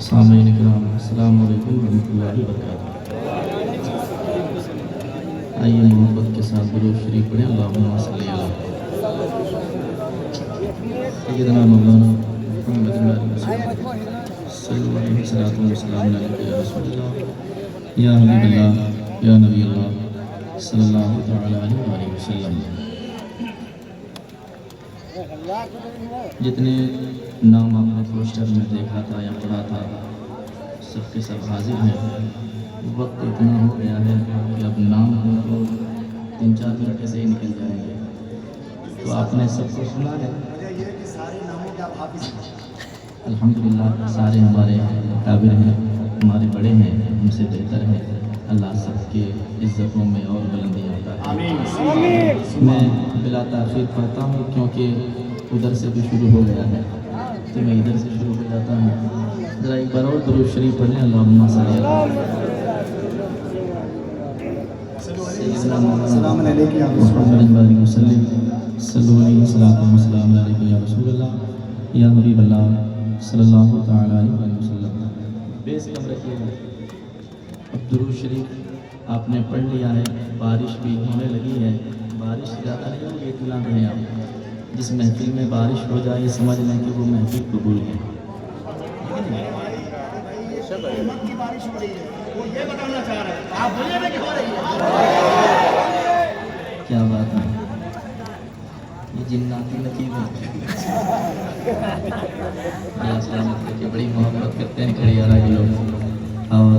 सामीन इकराम, अस्सलामु अलैकुम रहमतुल्लाहि व बरकातुहू। आइए मोहब्बत के साथ दुरूद शरीफ पढ़ें। अल्लाहुम्मा सल्ली अला सय्यिदना मौलाना मुहम्मद सल्लल्लाहु अलैहि वसल्लम या रसूलल्लाह या हबीबल्लाह या नबी अल्लाह सल्लल्लाहु तआला अलैहि वसल्लम। जितने नाम आपने पोस्टर में देखा था या पढ़ा था, सबके सब हाजिर हैं। वक्त इतना हो गया है कि अब नाम तो 3-4 मिनट ऐसे ही निकल जाएंगे। तो आपने सबको सुना है। अल्हम्दुलिल्लाह सारे हमारे काबिर हैं, हमारे बड़े हैं, हमसे बेहतर हैं। अल्लाह सबके इज़्ज़तों में और बुलंदियाँ अता करे। मैं बिला ताख़ीर पढ़ता हूँ क्योंकि उधर से भी शुरू हो गया है, तो मैं इधर से शुरू हो जाता हूँ। ज़रा एक बार और दुरूद शरीफ पढ़ लें। अल्लाहुम्मा सल्ली अला सय्यिदना मुहम्मद वसल्लम सल्लल्लाहु अलैहि वसल्लम या रसूलल्लाह या हबीबल्लाह सल्लल्लाहु तआला अलैहि वसल्लम। बेस कम रखिएगा। अब दुरूद शरीफ आपने पढ़ लिया है, बारिश भी होने लगी है। बारिश ज़्यादा नहीं होगी, इतना नहीं आप जिस महफिल में बारिश हो जाए समझ लें कि वो महफिल कबूल है। बारिश हो रही है, वो ये बताना चाह रहे हैं, आप बोलिए ना कि हो रही है। क्या बात है, ये जिन्नाती नकीब है। बड़ी मोहब्बत करते हैं खड़ियारा के लोग, और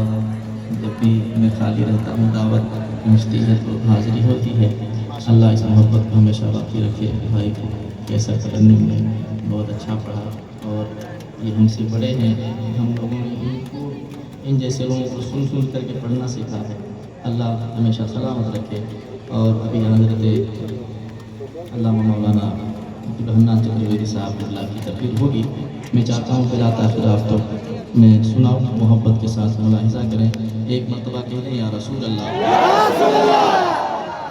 जब भी मैं खाली रहता हूँ दावत पहुँचती है तो हाजिरी होती है। अल्लाह इस मोहब्बत को हमेशा बाकी रखे। भाई को कैसा तरन्नुम में बहुत अच्छा पढ़ा, और ये हमसे बड़े हैं, हम लोगों ने इनको इन जैसे लोगों को सुन सुन करके पढ़ना सीखा है। अल्लाह हमेशा सलामत रखे। और अभी हज़रत अल्लामा मौलाना रहमान चतुर्वेदी साहब अल्लाह की तकरीर होगी। मैं चाहता हूँ बिला ताख़ीर आप तो मैं सुनाऊँ, मोहब्बत के साथ मुलाहिज़ा करें। एक मरतबा कह दें या रसूल अल्लाह,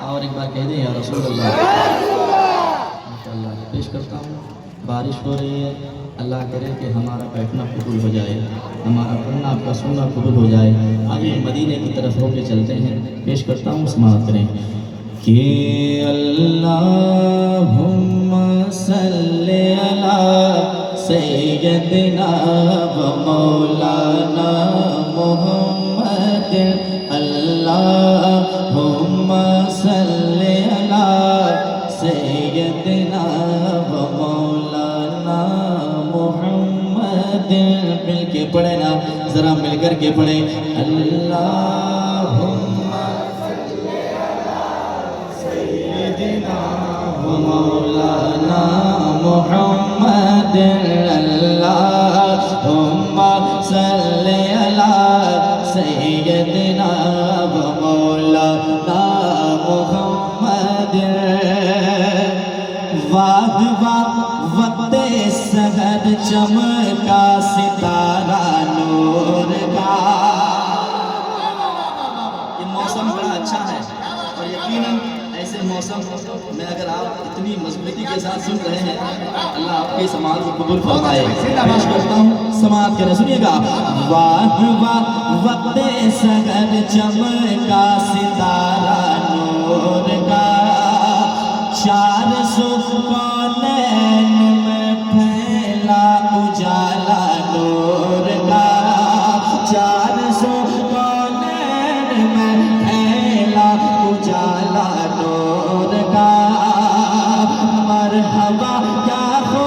और एक बार कह दें या रसूल अल्लाह। इंशाअल्लाह पेश करता हूँ। बारिश हो रही है, अल्लाह करे कि हमारा बैठना कबूल हो जाए, हमारा पढ़ना आपका सुनना कबूल हो जाए। आइए मदीने की तरफ होके चलते हैं। पेश करता हूँ, समाअत करें कि अल्लाहुम्मा सल्ली अला सय्यिदना व मौलाना मुहम्मद। अल्लाहुम्मा सल्ली अला सय्यिदना व मौलाना मुहम्मद। मिल के पढ़े ना, जरा मिल कर के पढ़े। अल्लाहुम्मा सल्ली अला सय्यिदना व मौलाना मुहम्मद। अल्लाहुम्मा सल्ली अला सय्यिदना व मौलाना मुहम्मद। वाह वाह वक्ते सहर चमका सितारा नूर का। ये मौसम बड़ा अच्छा है, और यकीनन ऐसे मौसम में अगर आप इतनी मजबूती के साथ सुन रहे हैं, अल्लाह आपके समाज को कबूल फरमाए। पेश करता हूँ, समाज करें, सुनिएगा। वाह वाह वक्ते सहर चमका सितारा नूर का। 400 कौनैन में फैला उजाला नूर का। 400 कौनैन में फैला उजाला नूर का। मरहबा क्या हो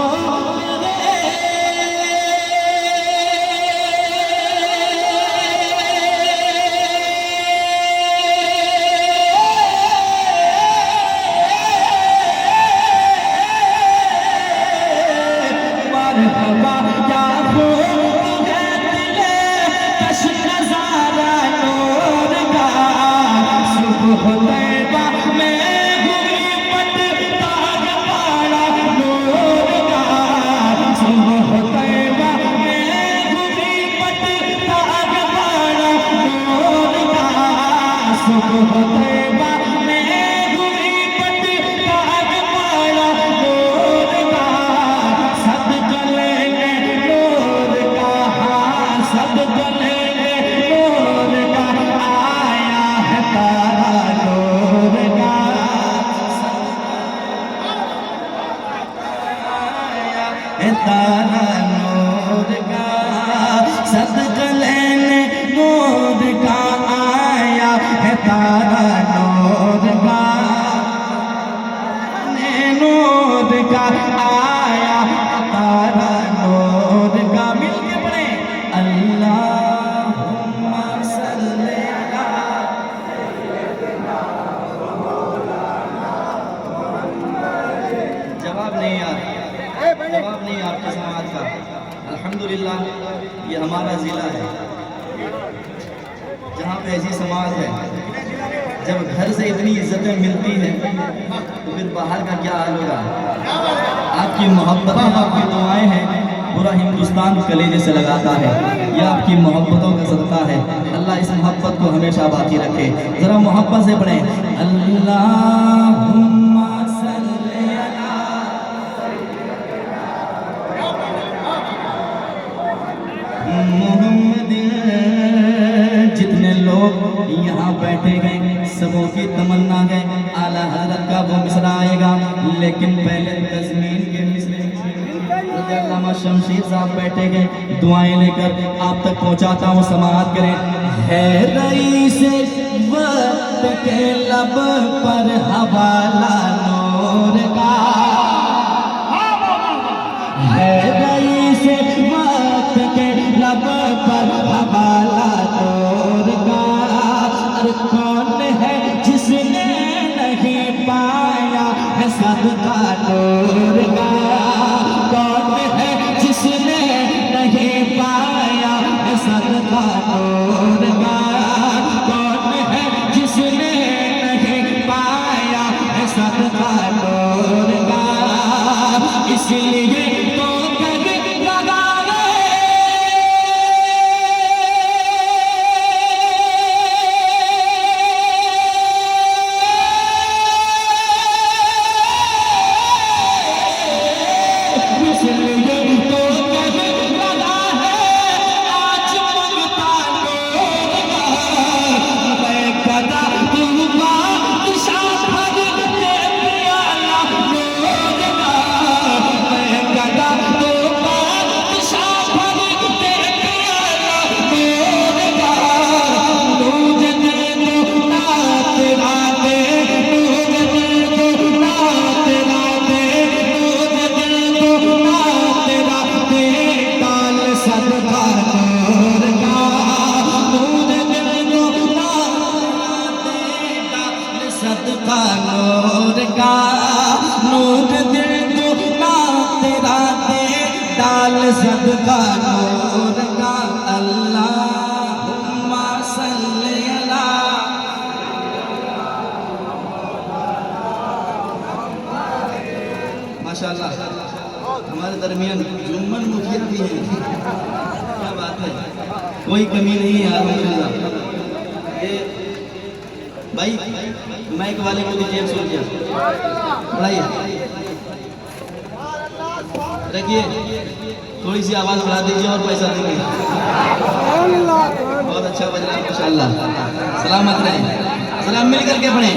नूर का, सदका लेने नूर का आया है तारा नूर का, नूर का आया तारा नूर का। मिलके पढ़े अल्लाहुम्मा सल्ली अला। जवाब नहीं यार, जवाब नहीं आपके समाज का। अल्हम्दुलिल्लाह ये हमारा ज़िला है जहाँ पे ऐसी समाज है, जब घर से इतनी इज्जतें मिलती हैं तो फिर बाहर का क्या हाल होगा। आपकी मोहब्बतें, आपकी दुआएं हैं, पूरा हिंदुस्तान कलेजे से लगाता है। यह आपकी मोहब्बतों का सदका है। अल्लाह इस मोहब्बत को हमेशा बाकी रखे। ज़रा मोहब्बत से पढ़ें अल्लाहुम्मा सल्ली अला मोहम्मद। जितने लोग यहाँ बैठे गए सबों की तमन्ना है आला हज़रत का वो मिसरा आएगा, लेकिन पहले तज़मीन के मिसरे अल्लामा शमशीर साहब बैठे गए, दुआएं लेकर आप तक पहुँचाता हूँ, समाअत करें। है रईस वक्त के लब पर हवाला नूर का, है रईस वक्त के लब पर हवाला नूर का। और कौन है जिसने नहीं पाया है सदका नूर का, कौन है जिसने नहीं पाया है सदका नूर का, कौन है जिसने नहीं पाया है सदका नूर का। इसलिए तो कभी लगा सदका नूर का, नूर दिल को ना तेरा दे डाल सदका नूर का। अल्लाहुम्मा सल्ली अला। माशाअल्लाह हमारे दरमियान जुम्मन मुखिया भी है, क्या बात है, कोई कमी नहीं है अल्हम्दुलिल्लाह। ये भाई माइक वाले को दीजिए, सुन लिया बढ़ाइए, रखिए, थोड़ी सी आवाज़ बढ़ा दीजिए और पैसा देंगे। बहुत अच्छा बज रहा है माशाअल्लाह। सलामत रहें, सलाम मिल करके पढ़ें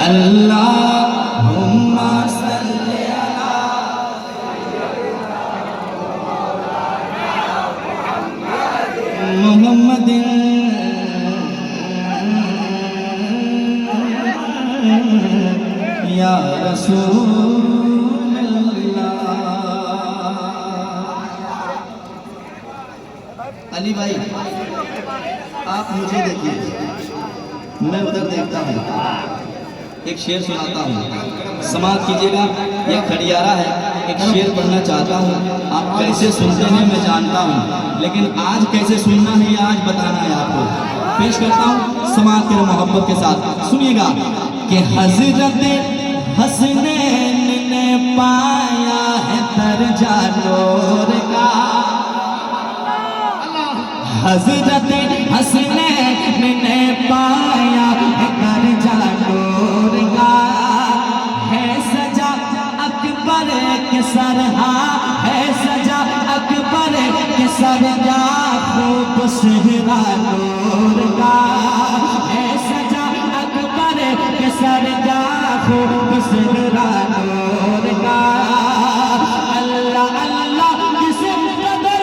अल्लाहुम्मा सल्ली अला मुहम्मदिन या रसूल अल्लाह। अली भाई आप मुझे देखिए, मैं उधर देखता हूँ, एक शेर सुनाता हूँ, समाअत कीजिएगा। यह खड़ियारा है, एक शेर पढ़ना चाहता हूँ। आप कैसे सुनते हैं मैं जानता हूँ, लेकिन आज कैसे सुनना है आज बताना है आपको। पेश करता हूँ समाअत के मोहब्बत के साथ, सुनिएगा कि हज़रत हसनैन ने पाया है दर्जा नूर का, हज़रत हसनैन ने पाया है दर्जा नूर का। है सजा अकबर के सरहा, है सजा अकबर के सरजा खूब सेहरा नूर का, है सजा अकबर के सरजा खूब सेहरा नूर का। अल्लाह अल्लाह किसे कदर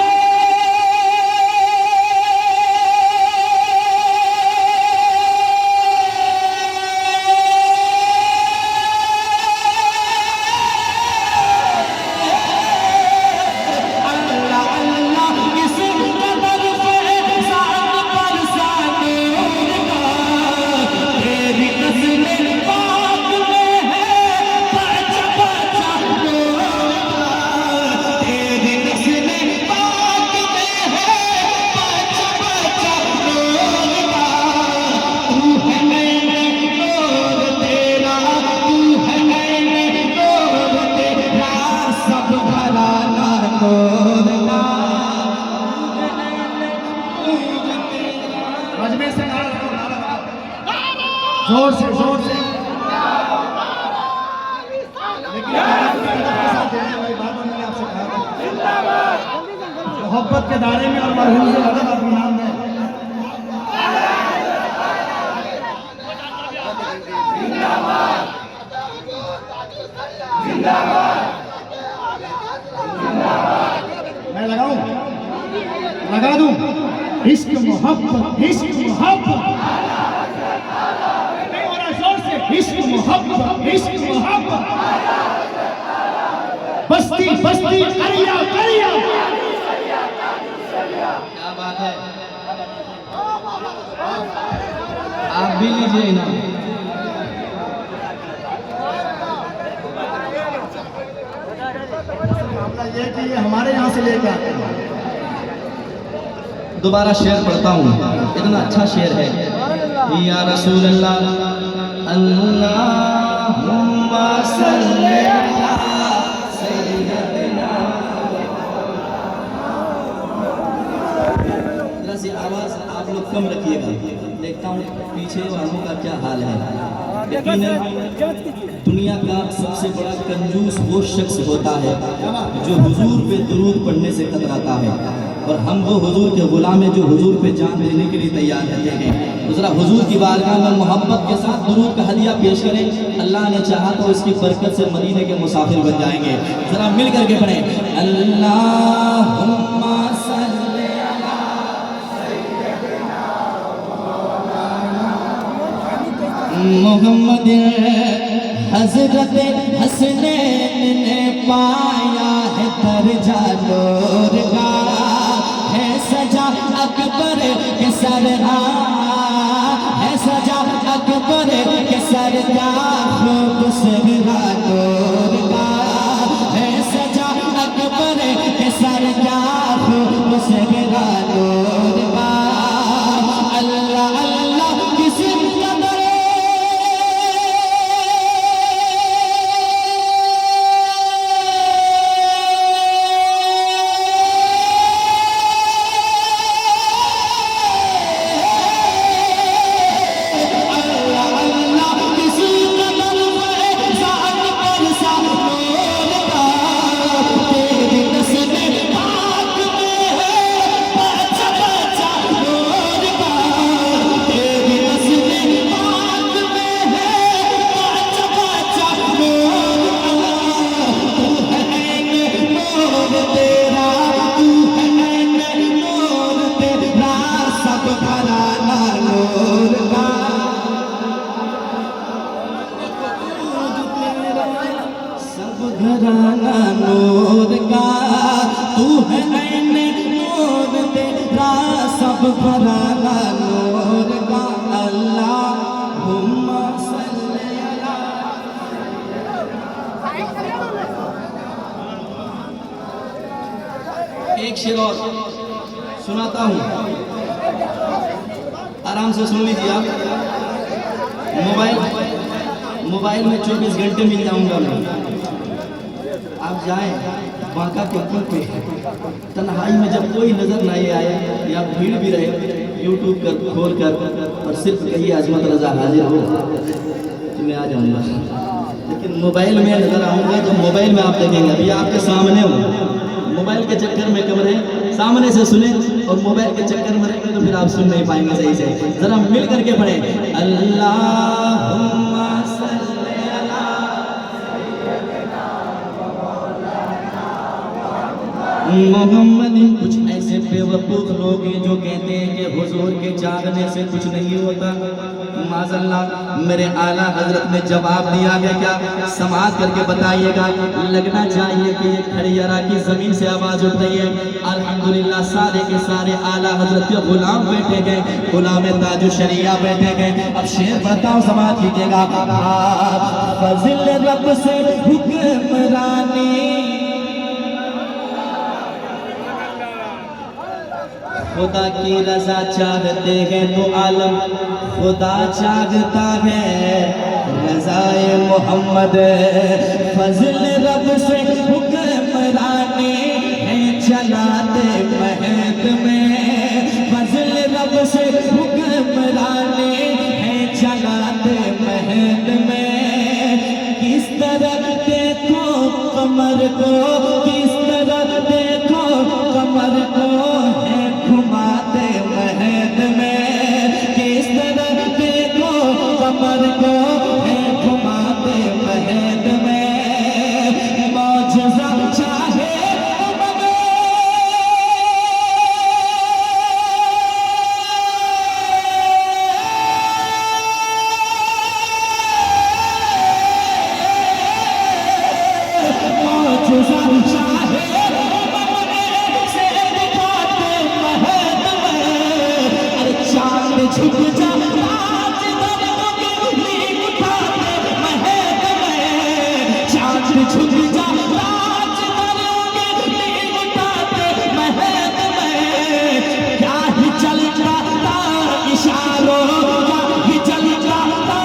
जोर से लेकिन बाबा मैंने आपसे कहा था मोहब्बत के दायरे में और मरहूम से अलग अपनी नाम है। मैं लगा दूं इश्क मोहब्बत नहीं हो रहा जोर से इश्क मोहब्बत बस्ती करिया क्या बात है, आप भी लीजिए ना। मामला ये कि ये हमारे यहाँ से लेकर आते हैं। दोबारा शेर पढ़ता हूँ, इतना अच्छा शेर है। या रसूल अल्लाह अल्लाहुम्मा सल्ली अला सय्यदिना। जरा सी आवाज़ आप लोग कम रखिएगा, देखता हूँ पीछे वालों का क्या हाल है। दुनिया का सबसे बड़ा कंजूस वो शख्स होता है जो हुजूर पे दुरूद पढ़ने से कतराता है, और हम वो हुजूर के गुलाम हैं जो हुजूर पे जान देने के लिए तैयार रहते हैं। तो ज़रा हुजूर की बारगाह में मोहब्बत के साथ दुरूद का हदिया पेश करें। अल्लाह ने चाहा तो इसकी बरकत से मदीने के मुसाफिर बन जाएंगे। ज़रा मिल करके पढ़ें अल्लाहुम्मा सल्ली अला सय्यदिना मोहम्मद। हज़रत हसनैन ने पाया है दर्जा नूर का, है सजा अकबर के सरहा, है सजा अकबर के सरदा खूब सहरा नूर का, है सजा अकबर के सरदा खूब सहरा नूर का। अल्लाह अल्लाह किसी घराना नूर का, तू है ऐने नूर तेरा सब घराना नूर का। अल्लाहुम्मा सल्ली अला। एक शेर और सुनाता हूँ, आराम से सुन लीजिए आप। मोबाइल में 24 घंटे मिल जाऊंगा मैं। आप जाएं बांका के पुल पे, तन्हाई में जब कोई नजर नहीं आए या भीड़ भी रहे, यूट्यूब कर खोल कर और सिर्फ कहिए अजमत रजा हाजिर हो, तो मैं आ जाऊंगा। लेकिन मोबाइल में नजर आऊंगा तो मोबाइल में आप देखेंगे, अभी आपके सामने हो। मोबाइल के चक्कर में कम रहे, सामने से सुने, और मोबाइल के चक्कर में रहेंगे तो फिर आप सुन नहीं पाएंगे सही से। जरा मिल करके पढ़े अल्लाहुम्मा सल्ली अला मोहम्मद। कुछ ऐसे बेवकूफ लोग हैं जो कहते हैं कि हुजूर के जागने से कुछ नहीं होता। माज़अल्लाह, मेरे आला हजरत ने जवाब दिया है, क्या समाज करके बताइएगा। लगना चाहिए कि ये खड़ियारा की जमीन से आवाज उठ रही है। अल्हम्दुलिल्लाह सारे के सारे आला हजरत के गुलाम बैठे गए, गुलाम ताजु शरिया बैठे गए। अब शेर पढ़ता हूँ, समाज कीजिएगा। फज़िल रब से हुक्मरानी, खुदा की रजा चाहते हैं तो आलम खुदा चाहता है रज़ाए मोहम्मद। फजल रब से हुक्मरानी है चलाते महद में, फजल रब से हुक्मरानी है चलाते कमर को है घुमाते महद में, किस तरह देखो कमर को है घुमाते महद में, मौजज़ा चाहे झुक जा राज दरों की नींव उठाते महद में, चाँद झुक जा राज दरों की नींव उठाते महद में, क्या ही चलता था इशारों का ही चलता था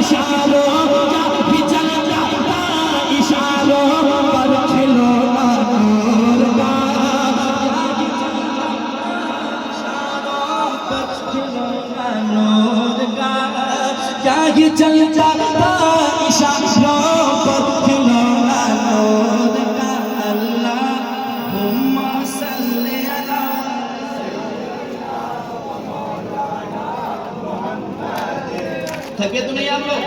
इशारों का ही चलता था इशारों पर खिलौना नूर का, क्या ये चलता था इशारों पर खिलौना नूर का, अल्लाहुम्मा सल्ली अला। थके तो नहीं आप लोग?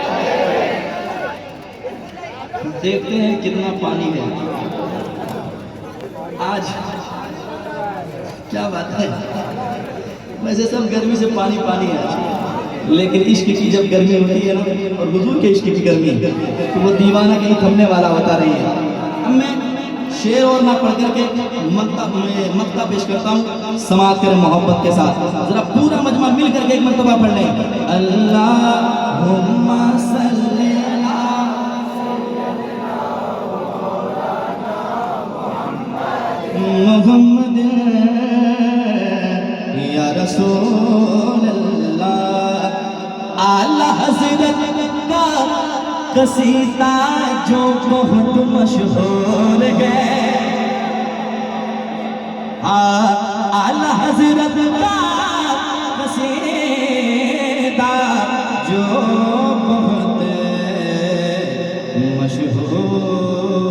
देखते हैं कितना पानी है आज। क्या बात है, वैसे सब गर्मी से पानी पानी है, लेकिन इश्क की जब गर्मी होती है ना, और हुजूर के इश्क की गर्मी, तो वो दीवाना कहीं थमने वाला होता नहीं है। अब मैं शेर और ना पढ़ करके मक्ता पेश करता हूँ, समाअत करें मोहब्बत के साथ, जरा पूरा मजमा मिल करके एक मर्तबा पढ़ लें। अल्लाहुम्मा सल्ली अला मुहम्मद या रसूल अल्लाह। आला हज़रत का कसीदा जो बहुत मशहूर है, आला हज़रत का कसीदा जो बहुत मशहूर है,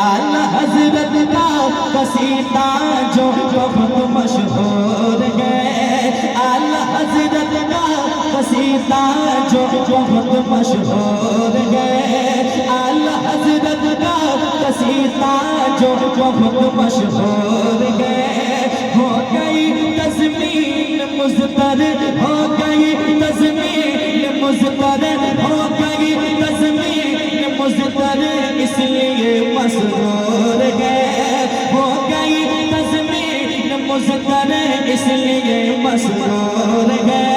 आला हज़रत का कसीदा जो बहुत मशहूर है, आला हज़रत का कसीदा जो बहुत मशहूर है, आला हज़रत का कसीदा जो बहुत मशहूर है। हो गई तज़मीन मुज़तर, हो गई तज़मीन मुज़तर, हो गई तज़मीन मुज़तर, इसलिए मसरूर है। हो गई तज़मीन मुज़तर, इसलिए मसरूर है।